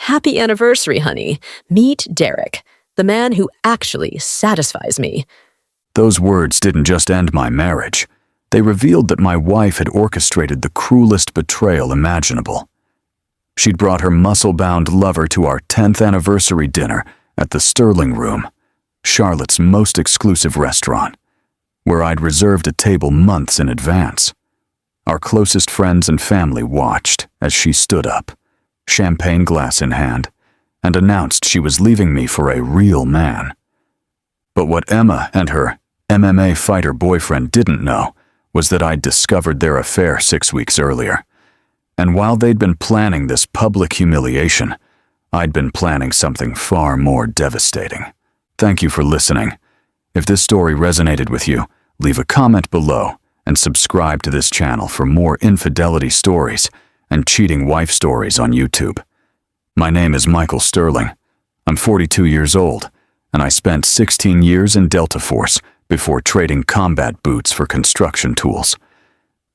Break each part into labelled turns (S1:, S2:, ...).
S1: Happy anniversary, honey. Meet Derek, the man who actually satisfies me.
S2: Those words didn't just end my marriage. They revealed that my wife had orchestrated the cruelest betrayal imaginable. She'd brought her muscle-bound lover to our 10th anniversary dinner at the Sterling Room, Charlotte's most exclusive restaurant, where I'd reserved a table months in advance. Our closest friends and family watched as she stood up, champagne glass in hand, and announced she was leaving me for a real man. But what Emma and her MMA fighter boyfriend didn't know was that I'd discovered their affair 6 weeks earlier. And while they'd been planning this public humiliation, I'd been planning something far more devastating. Thank you for listening. If this story resonated with you, leave a comment below and subscribe to this channel for more infidelity stories and cheating wife stories on YouTube. My name is Michael Sterling. I'm 42 years old, and I spent 16 years in Delta Force before trading combat boots for construction tools.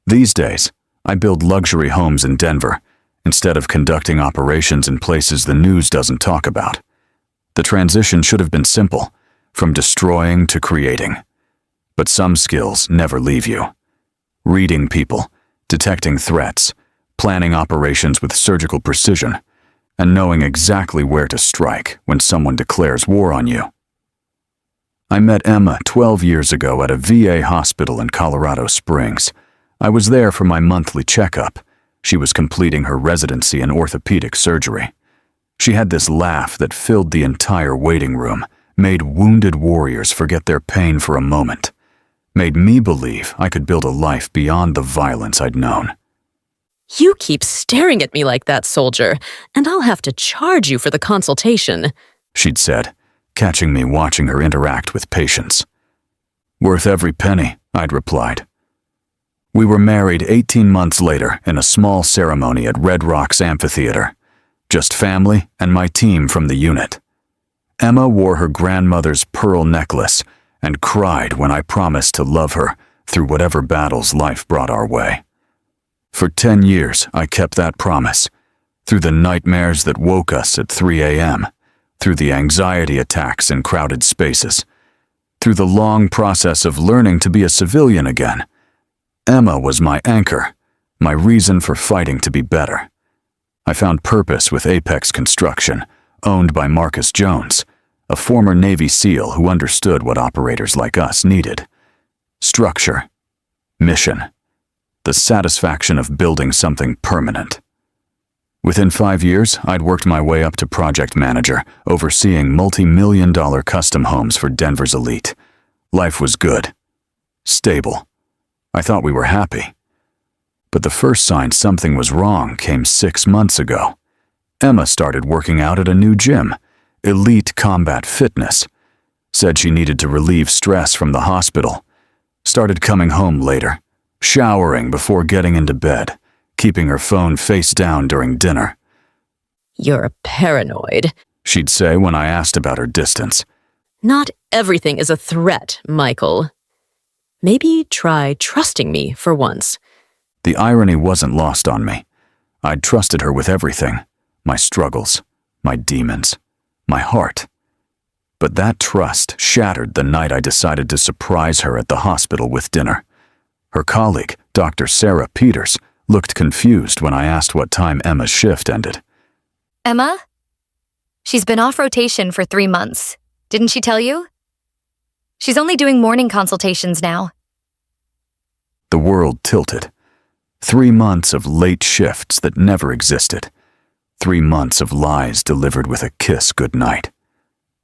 S2: These days, I build luxury homes in Denver instead of conducting operations in places the news doesn't talk about. The transition should have been simple, from destroying to creating. But some skills never leave you. Reading people, detecting threats, planning operations with surgical precision, and knowing exactly where to strike when someone declares war on you. I met Emma 12 years ago at a VA hospital in Colorado Springs. I was there for my monthly checkup. She was completing her residency in orthopedic surgery. She had this laugh that filled the entire waiting room, made wounded warriors forget their pain for a moment, made me believe I could build a life beyond the violence I'd known.
S1: You keep staring at me like that, soldier, and I'll have to charge you for the consultation,
S2: she'd said, catching me watching her interact with patients. Worth every penny, I'd replied. We were married 18 months later in a small ceremony at Red Rocks Amphitheater. Just family and my team from the unit. Emma wore her grandmother's pearl necklace and cried when I promised to love her through whatever battles life brought our way. For 10 years, I kept that promise, through the nightmares that woke us at 3 a.m., through the anxiety attacks in crowded spaces, through the long process of learning to be a civilian again. Emma was my anchor, my reason for fighting to be better. I found purpose with Apex Construction, owned by Marcus Jones, a former Navy SEAL who understood what operators like us needed. Structure, mission, the satisfaction of building something permanent. Within 5 years, I'd worked my way up to project manager, overseeing multi-million-dollar custom homes for Denver's elite. Life was good, stable. I thought we were happy. But the first sign something was wrong came 6 months ago. Emma started working out at a new gym, Elite Combat Fitness. Said she needed to relieve stress from the hospital. Started coming home later, showering before getting into bed, keeping her phone face down during dinner.
S1: You're paranoid,
S2: she'd say when I asked about her distance.
S1: Not everything is a threat, Michael. Maybe try trusting me for once.
S2: The irony wasn't lost on me. I'd trusted her with everything, my struggles, my demons, my heart. But that trust shattered the night I decided to surprise her at the hospital with dinner. Her colleague, Dr. Sarah Peters, looked confused when I asked what time Emma's shift ended.
S3: Emma? She's been off rotation for 3 months. Didn't she tell you? She's only doing morning consultations now.
S2: The world tilted. 3 months of late shifts that never existed. 3 months of lies delivered with a kiss goodnight.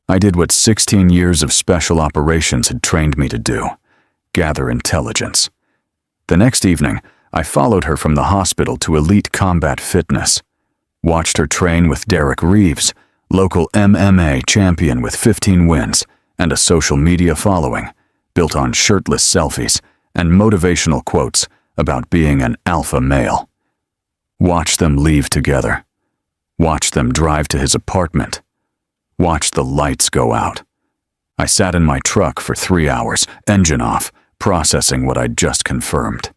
S2: I did what 16 years of special operations had trained me to do: gather intelligence. The next evening, I followed her from the hospital to Elite Combat Fitness. Watched her train with Derek Reeves, local MMA champion with 15 wins and a social media following, built on shirtless selfies and motivational quotes about being an alpha male. Watched them leave together. Watched them drive to his apartment. Watched the lights go out. I sat in my truck for 3 hours, engine off, processing what I'd just confirmed.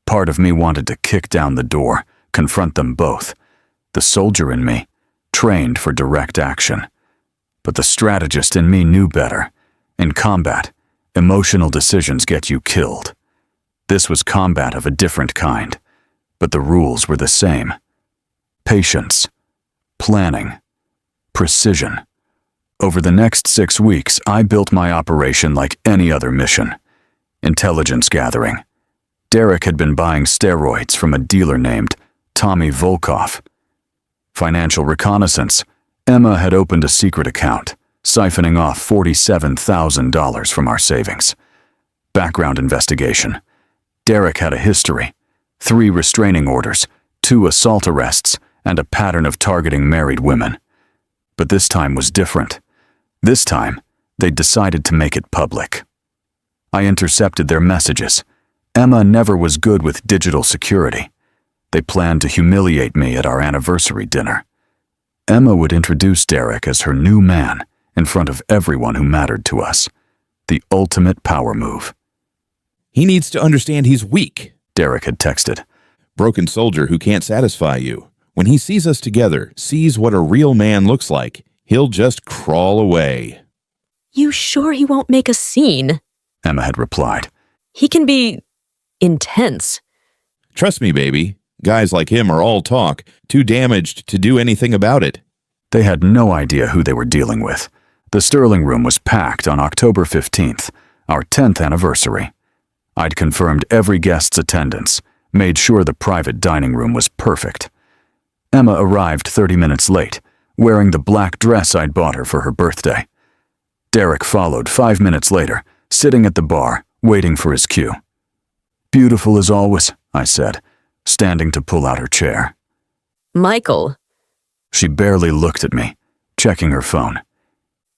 S2: Part of me wanted to kick down the door, confront them both. The soldier in me trained for direct action. But the strategist in me knew better. In combat, emotional decisions get you killed. This was combat of a different kind, but the rules were the same. Patience, planning, precision. Over the next 6 weeks, I built my operation like any other mission. Intelligence gathering. Derek had been buying steroids from a dealer named Tommy Volkov. Financial reconnaissance. Emma had opened a secret account, siphoning off $47,000 from our savings. Background investigation. Derek had a history, 3 restraining orders, 2 assault arrests, and a pattern of targeting married women. But this time was different. This time, they'd decided to make it public. I intercepted their messages. Emma never was good with digital security. They planned to humiliate me at our anniversary dinner. Emma would introduce Derek as her new man in front of everyone who mattered to us. The ultimate power move.
S4: He needs to understand he's weak,
S2: Derek had texted.
S4: Broken soldier who can't satisfy you. When he sees us together, sees what a real man looks like, he'll just crawl away.
S1: You sure he won't make a scene?
S2: Emma had replied.
S1: He can be intense.
S4: Trust me, baby. Guys like him are all talk, too damaged to do anything about it.
S2: They had no idea who they were dealing with. The Sterling Room was packed on October 15th, our 10th anniversary. I'd confirmed every guest's attendance, made sure the private dining room was perfect. Emma arrived 30 minutes late, wearing the black dress I'd bought her for her birthday. Derek followed 5 minutes later, sitting at the bar, waiting for his cue. Beautiful as always, I said, standing to pull out her chair.
S1: Michael.
S2: She barely looked at me, checking her phone.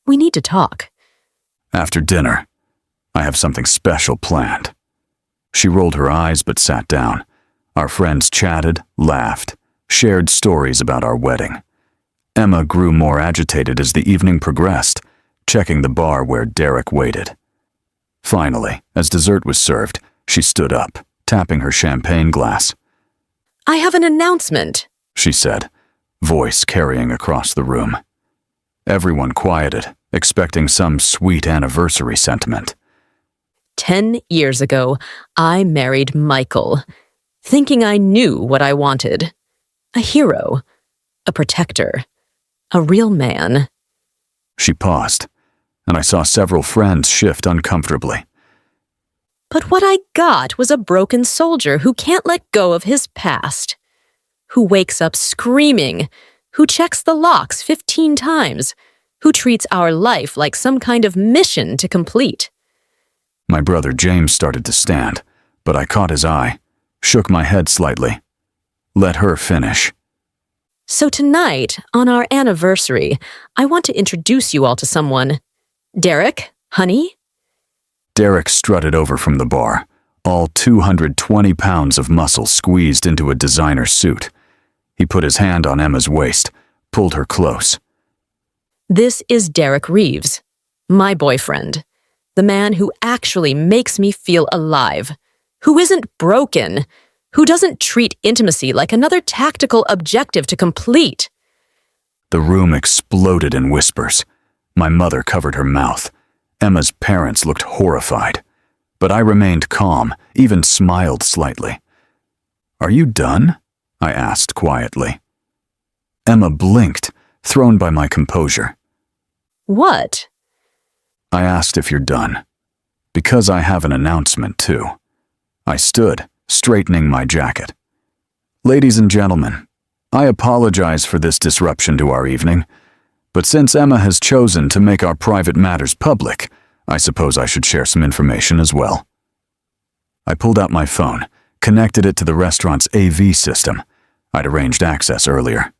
S1: We need to talk.
S2: After dinner, I have something special planned. She rolled her eyes but sat down. Our friends chatted, laughed, shared stories about our wedding. Emma grew more agitated as the evening progressed, checking the bar where Derek waited. Finally, as dessert was served, she stood up, tapping her champagne glass.
S1: I have an announcement,
S2: she said, voice carrying across the room. Everyone quieted, expecting some sweet anniversary sentiment.
S1: 10 years ago, I married Michael, thinking I knew what I wanted. A hero, a protector, a real man.
S2: She paused, and I saw several friends shift uncomfortably.
S1: But what I got was a broken soldier who can't let go of his past, who wakes up screaming, who checks the locks 15 times, who treats our life like some kind of mission to complete.
S2: My brother James started to stand, but I caught his eye, shook my head slightly. Let her finish.
S1: So tonight, on our anniversary, I want to introduce you all to someone. Derek, honey?
S2: Derek strutted over from the bar, all 220 pounds of muscle squeezed into a designer suit. He put his hand on Emma's waist, pulled her close.
S1: This is Derek Reeves, my boyfriend. The man who actually makes me feel alive, who isn't broken, who doesn't treat intimacy like another tactical objective to complete.
S2: The room exploded in whispers. My mother covered her mouth. Emma's parents looked horrified, but I remained calm, even smiled slightly. Are you done? I asked quietly. Emma blinked, thrown by my composure.
S1: What?
S2: I asked if you're done, because I have an announcement too. I stood, straightening my jacket. Ladies and gentlemen, I apologize for this disruption to our evening, but since Emma has chosen to make our private matters public, I suppose I should share some information as well. I pulled out my phone, connected it to the restaurant's AV system. I'd arranged access earlier.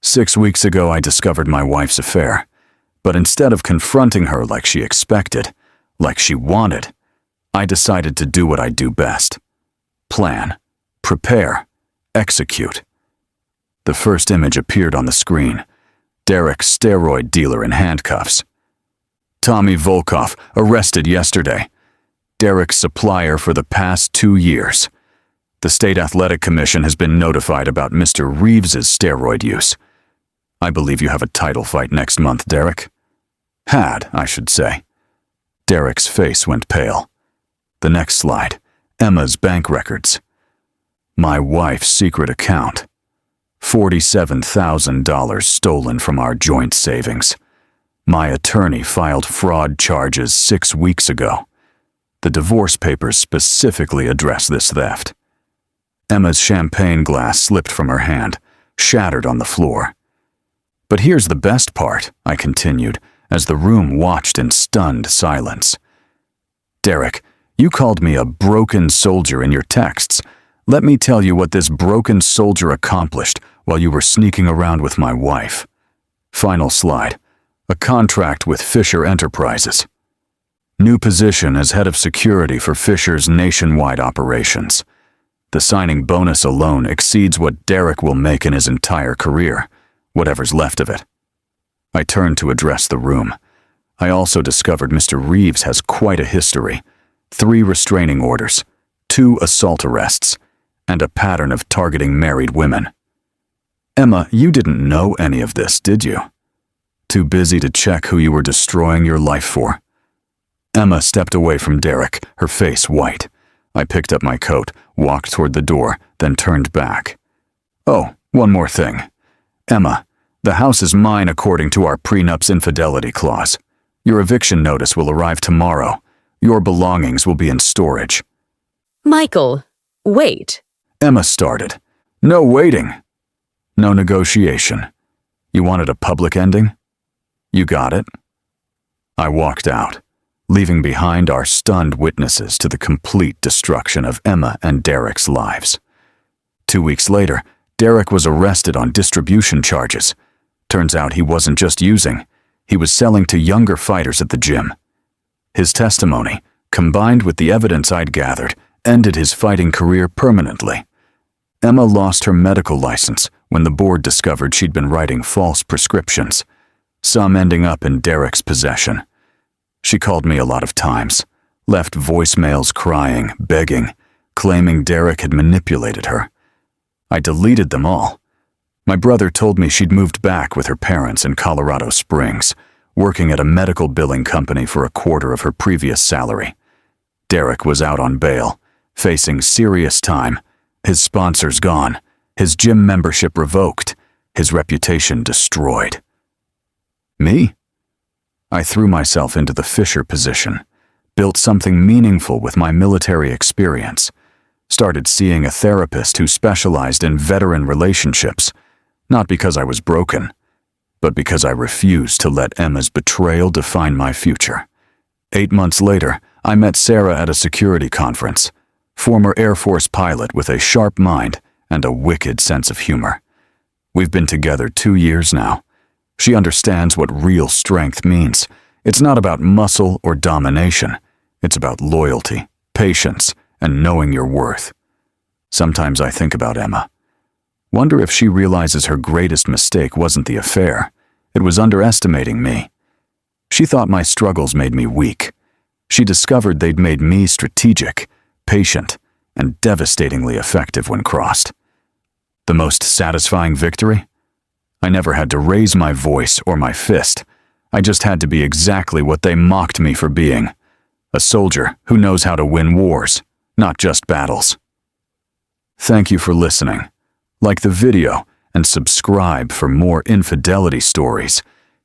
S2: 6 weeks ago, I discovered my wife's affair. But instead of confronting her like she expected, like she wanted, I decided to do what I do best. Plan, prepare, execute. The first image appeared on the screen. Derek's steroid dealer in handcuffs. Tommy Volkov, arrested yesterday. Derek's supplier for the past 2 years. The State Athletic Commission has been notified about Mr. Reeves's steroid use. I believe you have a title fight next month, Derek. Had, I should say. Derek's face went pale. The next slide. Emma's bank records. My wife's secret account. $47,000 stolen from our joint savings. My attorney filed fraud charges 6 weeks ago. The divorce papers specifically address this theft. Emma's champagne glass slipped from her hand, shattered on the floor. But here's the best part, I continued, as the room watched in stunned silence. Derek, you called me a broken soldier in your texts. Let me tell you what this broken soldier accomplished while you were sneaking around with my wife. Final slide. A contract with Fisher Enterprises. New position as head of security for Fisher's nationwide operations. The signing bonus alone exceeds what Derek will make in his entire career, whatever's left of it. I turned to address the room. I also discovered Mr. Reeves has quite a history. 3 restraining orders, 2 assault arrests, and a pattern of targeting married women. Emma, you didn't know any of this, did you? Too busy to check who you were destroying your life for. Emma stepped away from Derek, her face white. I picked up my coat, walked toward the door, then turned back. Oh, one more thing. Emma, the house is mine according to our prenup's infidelity clause. Your eviction notice will arrive tomorrow. Your belongings will be in storage.
S1: Michael, wait.
S2: Emma started. No waiting. No negotiation. You wanted a public ending? You got it. I walked out, leaving behind our stunned witnesses to the complete destruction of Emma and Derek's lives. 2 weeks later, Derek was arrested on distribution charges. Turns out he wasn't just using, he was selling to younger fighters at the gym. His testimony, combined with the evidence I'd gathered, ended his fighting career permanently. Emma lost her medical license when the board discovered she'd been writing false prescriptions, some ending up in Derek's possession. She called me a lot of times, left voicemails crying, begging, claiming Derek had manipulated her. I deleted them all. My brother told me she'd moved back with her parents in Colorado Springs, working at a medical billing company for a quarter of her previous salary. Derek was out on bail, facing serious time, his sponsors gone, his gym membership revoked, his reputation destroyed. Me? I threw myself into the Fisher position, built something meaningful with my military experience, started seeing a therapist who specialized in veteran relationships, not because I was broken, but because I refused to let Emma's betrayal define my future. 8 months later, I met Sarah at a security conference, former Air Force pilot with a sharp mind and a wicked sense of humor. We've been together 2 years now. She understands what real strength means. It's not about muscle or domination. It's about loyalty, patience, and knowing your worth. Sometimes I think about Emma. Wonder if she realizes her greatest mistake wasn't the affair. It was underestimating me. She thought my struggles made me weak. She discovered they'd made me strategic, patient, and devastatingly effective when crossed. The most satisfying victory? I never had to raise my voice or my fist. I just had to be exactly what they mocked me for being. A soldier who knows how to win wars, not just battles. Thank you for listening. Like the video and subscribe for more infidelity stories,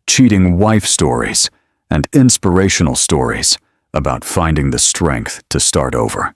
S2: cheating wife stories, and inspirational stories about finding the strength to start over.